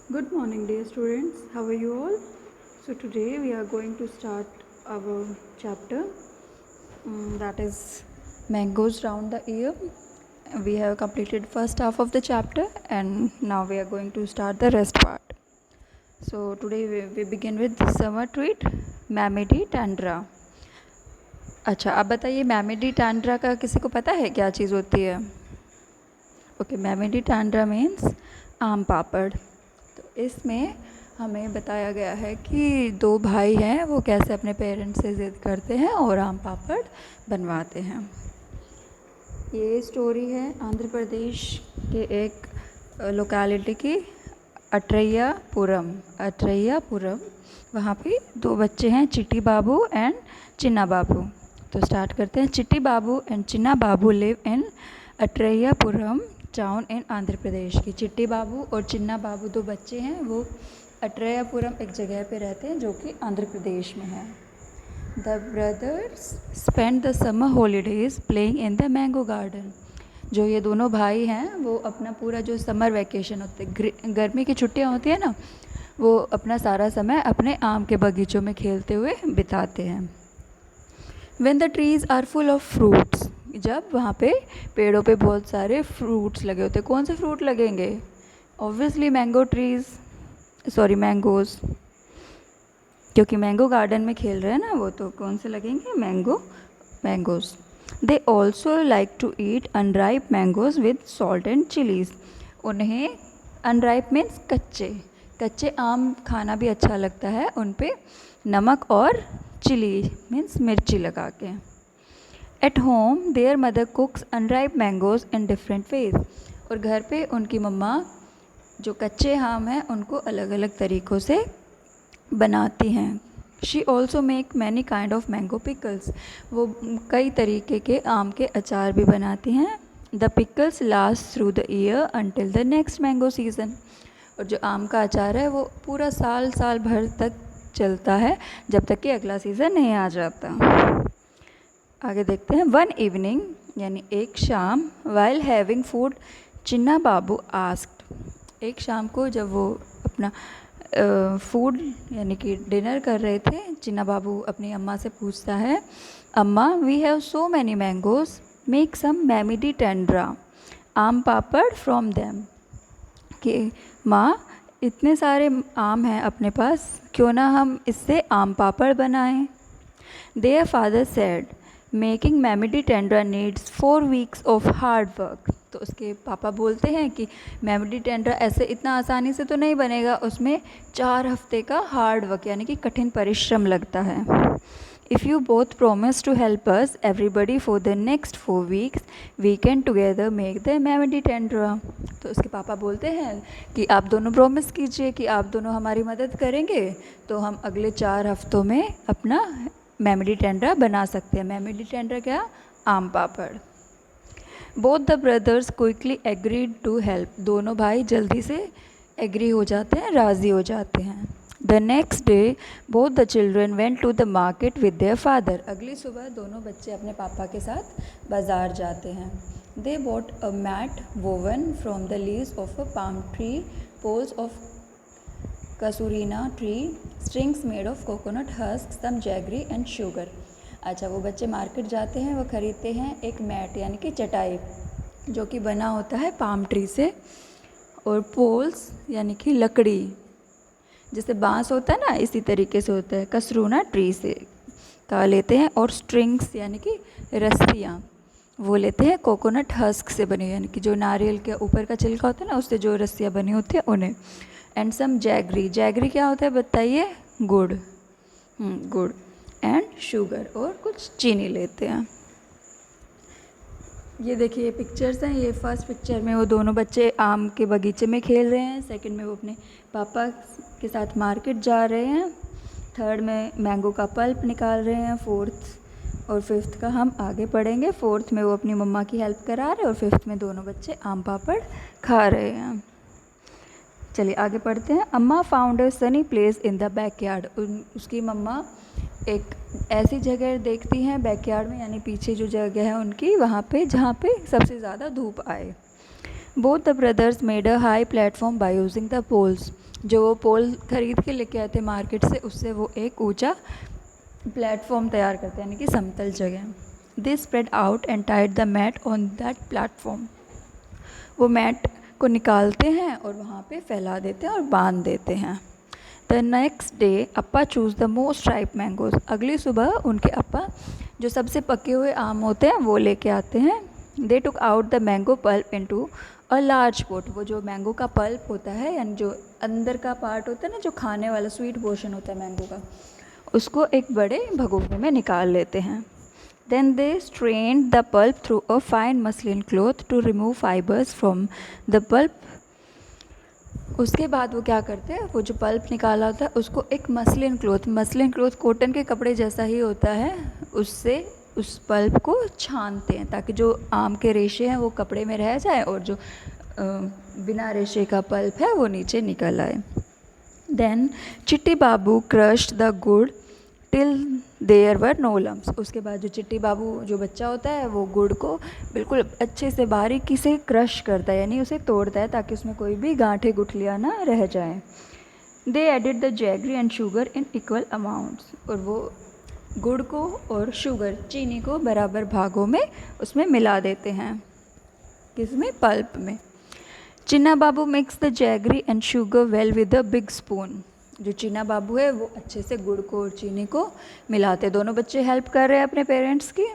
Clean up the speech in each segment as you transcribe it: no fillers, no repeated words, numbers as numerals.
Good morning, dear students. How are you all? So today we are going to start our chapter that is mangoes round the year. We have completed first half of the chapter and now we are going to start the rest part. So today we begin with summer treat, Mamidi Tandra. अच्छा, अब बताइए मैमिडी टैंड्रा का किसी को पता है क्या चीज़ होती है? ओके, मैमिडी टैंड्रा मीन्स आम पापड़। तो इसमें हमें बताया गया है कि दो भाई हैं, वो कैसे अपने पेरेंट्स से ज़िद करते हैं और आम पापड़ बनवाते हैं। ये स्टोरी है आंध्र प्रदेश के एक लोकेलिटी की अट्रैयापुरम। वहाँ पे दो बच्चे हैं, चिट्टी बाबू एंड चिन्ना बाबू। तो स्टार्ट करते हैं। Chitti Babu and Chinna Babu live in Atreyapuram town in Andhra Pradesh की। चिट्टी बाबू और चिन्ना बाबू दो बच्चे हैं, वो अट्रैयापुरम एक जगह पे रहते हैं जो कि आंध्र प्रदेश में है। The brothers spend the summer holidays playing in the mango garden. जो ये दोनों भाई हैं वो अपना पूरा जो समर वैकेशन होते हैं, गर्मी की छुट्टियाँ होती है ना, वो अपना सारा समय अपने आम के बगीचों में खेलते हुए बिताते हैं। When the trees are full of fruits, जब वहाँ पे पेड़ों पे बहुत सारे फ्रूट्स लगे होते हैं। कौन से फ्रूट लगेंगे? ऑब्वियसली मैंगोज़, क्योंकि मैंगो गार्डन में खेल रहे हैं ना वो, तो कौन से लगेंगे? Mangoes. They also like to eat unripe mangoes with salt and chillies. उन्हें अनराइप मीन्स कच्चे आम खाना भी अच्छा लगता है, उन पे नमक और चिली मीन्स मिर्ची लगा के। At home there mother कुक्स unripe mangoes in different ways. और घर पे उनकी मम्मा जो कच्चे आम हैं उनको अलग अलग तरीक़ों से बनाती हैं। She also make many kind of mango pickles. वो कई तरीके के आम के अचार भी बनाती हैं। The pickles last through the year until the next mango season. और जो आम का अचार है वो पूरा साल भर तक चलता है, जब तक कि अगला सीज़न नहीं आ जाता। आगे देखते हैं। वन इवनिंग यानी एक शाम, वाइल हैविंग फूड चिन्ना बाबू आस्क्ड। एक शाम को जब वो अपना फूड यानी कि डिनर कर रहे थे, चिन्ना बाबू अपनी अम्मा से पूछता है, Amma we have so many mangoes, make some mamidi tandra आम पापड़ फ्रॉम देम। कि माँ इतने सारे आम हैं अपने पास, क्यों ना हम इससे आम पापड़ बनाएं। Their father said making mamidi tandra needs 4 weeks of hard work. तो उसके पापा बोलते हैं कि मैमिडी टेंड्रा ऐसे इतना आसानी से तो नहीं बनेगा, उसमें 4 हफ्ते का हार्ड वर्क यानी कि कठिन परिश्रम लगता है। If you both promise to help us everybody for the next 4 weeks, we can together make the mamidi tandra. तो उसके पापा बोलते हैं कि आप दोनों प्रॉमिस कीजिए कि आप दोनों हमारी मदद करेंगे तो हम अगले 4 हफ्तों में अपना मैमिडी टेंड्रा बना सकते हैं। मैमिडी टेंड्रा क्या? आम पापड़। Both the brothers quickly agreed to help. दोनों भाई जल्दी से एग्री हो जाते हैं, राज़ी हो जाते हैं। The next day both the children went to the market with their father. अगली सुबह दोनों बच्चे अपने पापा के साथ बाज़ार जाते हैं। They bought a mat woven from the leaves of a palm tree, poles of casuarina tree, strings made of coconut husk, some jaggery and sugar. अच्छा, वो बच्चे मार्केट जाते हैं, वो ख़रीदते हैं एक मैट यानी कि चटाई जो कि बना होता है पाम ट्री से, और पोल्स यानी कि लकड़ी, जैसे बांस होता है ना इसी तरीके से होता है, कसरूना ट्री से का लेते हैं, और स्ट्रिंग्स यानी कि रस्सियाँ वो लेते हैं कोकोनट हस्क से बनी, यानी कि जो नारियल के ऊपर का छिलका होता है ना उससे जो रस्सियाँ बनी होती है उन्हें। एंड सम जैगरी क्या होता है बताइए? गुड़ एंड शुगर, और कुछ चीनी लेते हैं। ये देखिए पिक्चर्स हैं। ये फर्स्ट पिक्चर में वो दोनों बच्चे आम के बगीचे में खेल रहे हैं, सेकंड में वो अपने पापा के साथ मार्केट जा रहे हैं, थर्ड में मैंगो का पल्प निकाल रहे हैं, फोर्थ और फिफ्थ का हम आगे पढ़ेंगे। फोर्थ में वो अपनी मम्मा की हेल्प करा रहे हैं और फिफ्थ में दोनों बच्चे आम पापड़ खा रहे हैं। चलिए आगे पढ़ते हैं। अम्मा found a Sunny place in the backyard. उसकी मम्मा एक ऐसी जगह देखती हैं बैकयार्ड में, यानी पीछे जो जगह है उनकी, वहाँ पे जहाँ पे सबसे ज़्यादा धूप आए। Both the brothers made a high platform by using the poles. जो वो पोल खरीद के लेके आए थे मार्केट से, उससे वो एक ऊंचा प्लेटफॉर्म तैयार करते हैं, यानी कि समतल जगह। They spread out and tied the mat on that platform. वो मैट को निकालते हैं और वहाँ पे फैला देते हैं और बांध देते हैं। The next day Appa choose the most ripe mangoes. अगली सुबह उनके अप्पा जो सबसे पके हुए आम होते हैं वो लेके आते हैं। They took out the mango pulp into a large pot. वो जो मैंगो का पल्प होता है, यानी जो अंदर का पार्ट होता है ना, जो खाने वाला स्वीट पोर्शन होता है मैंगो का, उसको एक बड़े भगोने में निकाल लेते हैं। Then they strained the pulp through a fine muslin cloth to remove fibres from the pulp. उसके बाद वो क्या करते हैं, वो जो पल्प निकाला होता है उसको एक मसलिन क्लॉथ कॉटन के कपड़े जैसा ही होता है, उससे उस पल्प को छानते हैं ताकि जो आम के रेशे हैं वो कपड़े में रह जाए और जो बिना रेशे का पल्प है वो नीचे निकल आए। Then Chitti Babu crushed the gur till there were no lumps. उसके बाद जो चिट्टी बाबू जो बच्चा होता है वो गुड़ को बिल्कुल अच्छे से बारीकी से क्रश करता है, यानी उसे तोड़ता है ताकि उसमें कोई भी गांठें गुठलियाँ ना रह जाएं। They added the jaggery and sugar in equal amounts. और वो गुड़ को और शुगर चीनी को बराबर भागों में उसमें मिला देते हैं। किसमें? पल्प में। Chinna Babu mix the jaggery and sugar well with a big spoon. जो चिन्ना बाबू है वो अच्छे से गुड़ को और चीनी को मिलाते। दोनों बच्चे हेल्प कर रहे हैं अपने पेरेंट्स की।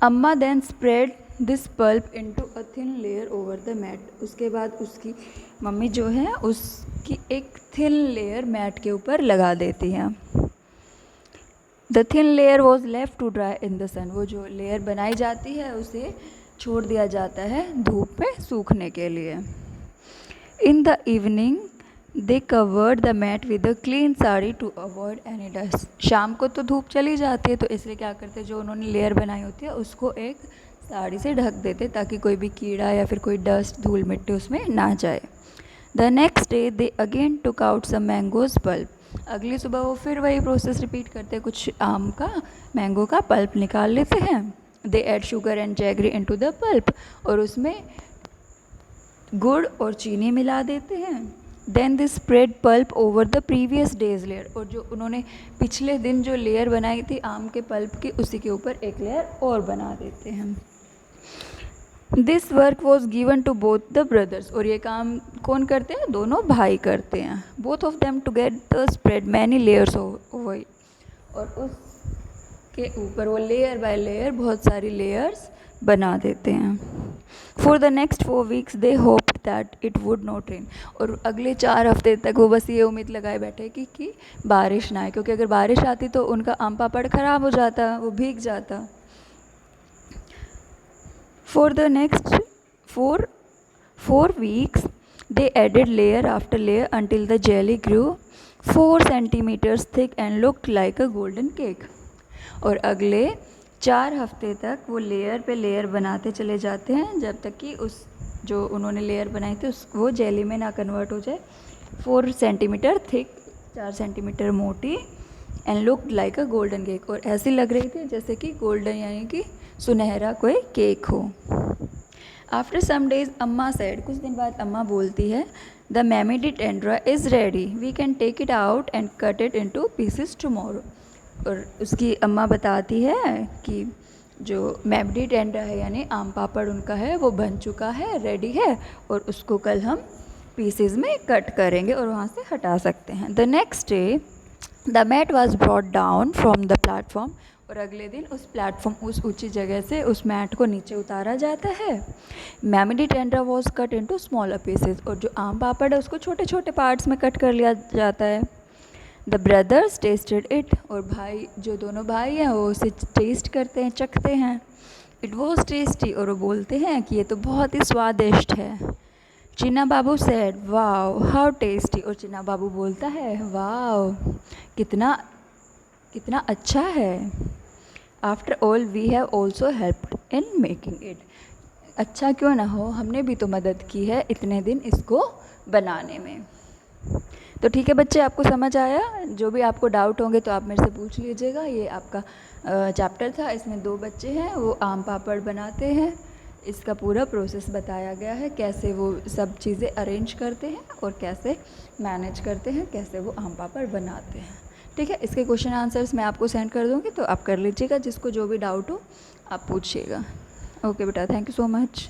Amma then spread this pulp into a thin layer over the mat. उसके बाद उसकी मम्मी जो है उसकी एक थिन लेयर मैट के ऊपर लगा देती हैं। The thin layer was left to dry in the sun. वो जो लेयर बनाई जाती है उसे छोड़ दिया जाता है धूप में सूखने के लिए। In the evening they covered the mat with a clean sari to avoid any dust. शाम को तो धूप चली जाती है तो इसलिए क्या करते हैं, जो उन्होंने लेयर बनाई होती है उसको एक साड़ी से ढक देते ताकि कोई भी कीड़ा या फिर कोई डस्ट धूल मिट्टी उसमें ना जाए। The next day they again took out some mangoes pulp. अगली सुबह वो फिर वही प्रोसेस रिपीट करते हैं, कुछ आम का मैंगो का पल्प निकाल लेते हैं। They add sugar and jaggery into the pulp. और उसमें गुड़ और चीनी मिला देते हैं। Then they spread pulp over the previous day's layer. और जो उन्होंने पिछले दिन जो लेयर बनाई थी आम के पल्प की, उसी के ऊपर एक लेयर और बना देते हैं। This work was given to both the brothers. और ये काम कौन करते हैं? दोनों भाई करते हैं। Both of them together spread many layers over. और उसके ऊपर वो लेयर बाय लेयर बहुत सारी लेयर्स बना देते हैं। For the next 4 weeks they hoped that it would not rain. और अगले 4 हफ्ते तक वो बस ये उम्मीद लगाए बैठे कि बारिश ना आए, क्योंकि अगर बारिश आती तो उनका आम पापड़ ख़राब हो जाता, वो भीग जाता। For the next 4 weeks, they added layer after layer until the jelly grew 4 centimeters thick and looked like a golden cake. और अगले 4 हफ्ते तक वो लेयर पे लेयर बनाते चले जाते हैं जब तक कि उस जो उन्होंने लेयर बनाई थी उस वो जेली में ना कन्वर्ट हो जाए। 4 सेंटीमीटर थिक, 4 सेंटीमीटर मोटी, and looked like a golden cake. और ऐसी लग रही थी जैसे कि गोल्डन यानी कि सुनहरा कोई केक हो। After some days Amma said. कुछ दिन बाद अम्मा बोलती है, the mamidi tandra is ready, we can take it out and cut it into pieces tomorrow. और उसकी अम्मा बताती है कि जो मैमिडी टेंड्रा है यानी आम पापड़ उनका है वो बन चुका है, रेडी है, और उसको कल हम पीसेस में कट करेंगे और वहाँ से हटा सकते हैं। The next day the mat was brought down from the platform. और अगले दिन उस प्लेटफॉर्म, उस ऊंची जगह से उस मैट को नीचे उतारा जाता है। Mamidi tandra was cut into smaller pieces. और जो आम पापड़ है उसको छोटे छोटे पार्ट्स में कट कर लिया जाता है। The brothers tested it. और भाई, जो दोनों भाई हैं वो उसे टेस्ट करते हैं, चखते हैं। It was tasty. और वो बोलते हैं कि ये तो बहुत ही स्वादिष्ट है। चिन्ना बाबू सेड, वाओ हाउ टेस्टी। और चिन्ना बाबू बोलता है, वाओ कितना कितना अच्छा है। After all we have also helped in making it. अच्छा क्यों ना हो, हमने भी तो मदद की है इतने दिन इसको बनाने में। तो ठीक है बच्चे, आपको समझ आया? जो भी आपको डाउट होंगे तो आप मेरे से पूछ लीजिएगा। ये आपका चैप्टर था, इसमें 2 बच्चे हैं, वो आम पापड़ बनाते हैं इसका पूरा प्रोसेस बताया गया है, कैसे वो सब चीज़ें अरेंज करते हैं और कैसे मैनेज करते हैं, कैसे वो आम पापड़ बनाते हैं। ठीक है, इसके क्वेश्चन आंसर्स मैं आपको सेंड कर दूँगी, तो आप कर लीजिएगा, जिसको जो भी डाउट हो आप पूछिएगा। ओके बेटा, थैंक यू सो मच।